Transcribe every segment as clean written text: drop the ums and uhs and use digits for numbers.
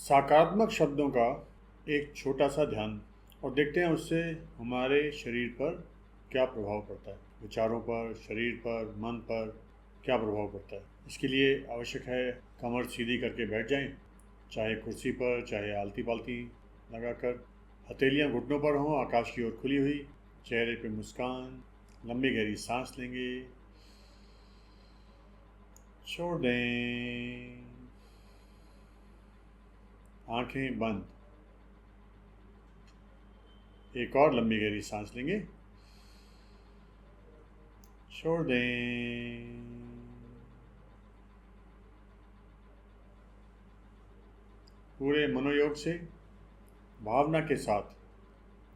सकारात्मक शब्दों का एक छोटा सा ध्यान और देखते हैं उससे हमारे शरीर पर क्या प्रभाव पड़ता है। विचारों पर, शरीर पर, मन पर क्या प्रभाव पड़ता है। इसके लिए आवश्यक है कमर सीधी करके बैठ जाएं, चाहे कुर्सी पर, चाहे आलती पालती लगाकर। हथेलियां घुटनों पर हों, आकाश की ओर खुली हुई, चेहरे पे मुस्कान। लंबी गहरी सांस लेंगे, छोड़ दें, आंखें बंद। एक और लंबी गहरी सांस लेंगे, छोड़ दें। पूरे मनोयोग से, भावना के साथ,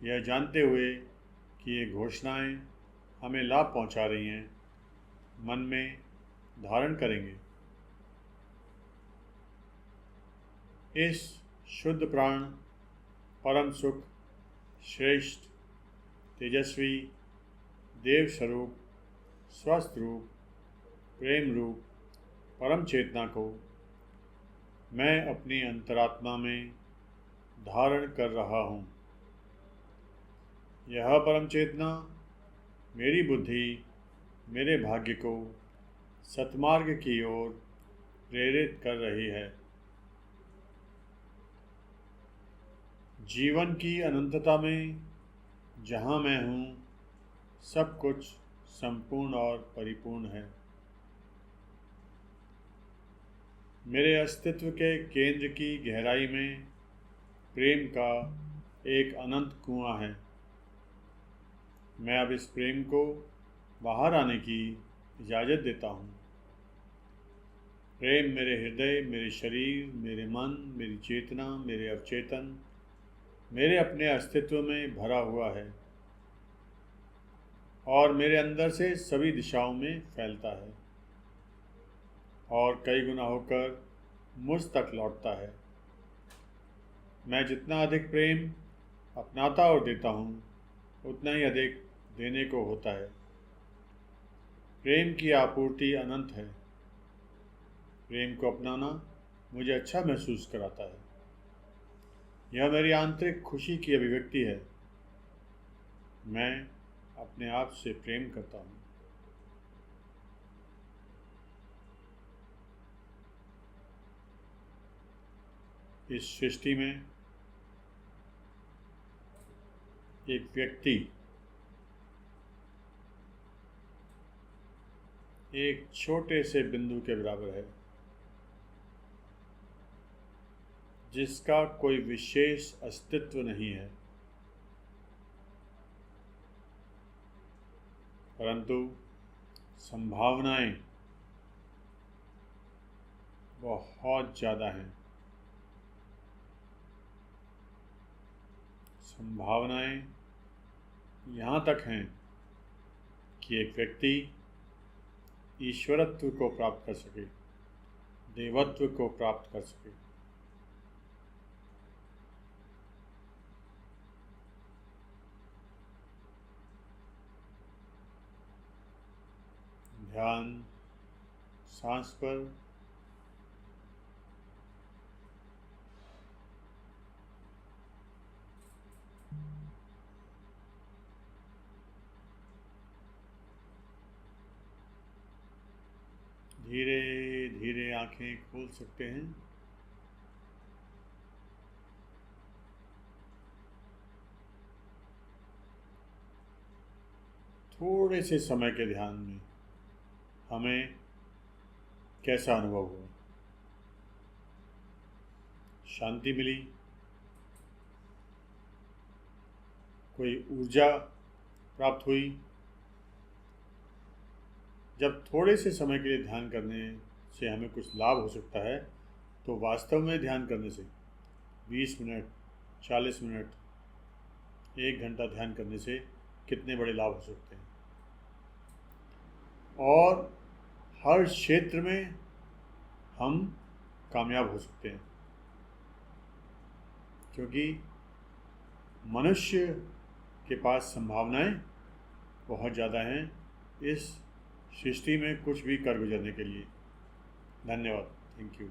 यह जानते हुए कि ये घोषणाएं हमें लाभ पहुंचा रही हैं, मन में धारण करेंगे। इस शुद्ध प्राण, परम सुख, श्रेष्ठ, तेजस्वी, देव स्वरूप, स्वस्थ रूप, प्रेम रूप, परम चेतना को मैं अपनी अंतरात्मा में धारण कर रहा हूँ। यह परम चेतना मेरी बुद्धि, मेरे भाग्य को सतमार्ग की ओर प्रेरित कर रही है। जीवन की अनंतता में जहाँ मैं हूँ, सब कुछ संपूर्ण और परिपूर्ण है। मेरे अस्तित्व के केंद्र की गहराई में प्रेम का एक अनंत कुआं है। मैं अब इस प्रेम को बाहर आने की इजाज़त देता हूँ। प्रेम मेरे हृदय, मेरे शरीर, मेरे मन, मेरी चेतना, मेरे अवचेतन, मेरे अपने अस्तित्व में भरा हुआ है और मेरे अंदर से सभी दिशाओं में फैलता है और कई गुना होकर मुझ तक लौटता है। मैं जितना अधिक प्रेम अपनाता और देता हूँ, उतना ही अधिक देने को होता है। प्रेम की आपूर्ति अनंत है। प्रेम को अपनाना मुझे अच्छा महसूस कराता है। यह मेरी आंतरिक खुशी की अभिव्यक्ति है। मैं अपने आप से प्रेम करता हूँ। इस सृष्टि में एक व्यक्ति एक छोटे से बिंदु के बराबर है, जिसका कोई विशेष अस्तित्व नहीं है, परंतु संभावनाएं बहुत ज़्यादा हैं। संभावनाएं यहाँ तक हैं कि एक व्यक्ति ईश्वरत्व को प्राप्त कर सके, देवत्व को प्राप्त कर सके। ध्यान सांस पर, धीरे धीरे आंखें खोल सकते हैं। थोड़े से समय के ध्यान में हमें कैसा अनुभव हुआ? शांति मिली? कोई ऊर्जा प्राप्त हुई? जब थोड़े से समय के लिए ध्यान करने से हमें कुछ लाभ हो सकता है, तो वास्तव में ध्यान करने से 20 मिनट, 40 मिनट, 1 घंटा ध्यान करने से कितने बड़े लाभ हो सकते हैं। और हर क्षेत्र में हम कामयाब हो सकते हैं, क्योंकि मनुष्य के पास संभावनाएं बहुत ज़्यादा हैं इस सृष्टि में कुछ भी कर गुजरने के लिए। धन्यवाद। Thank you.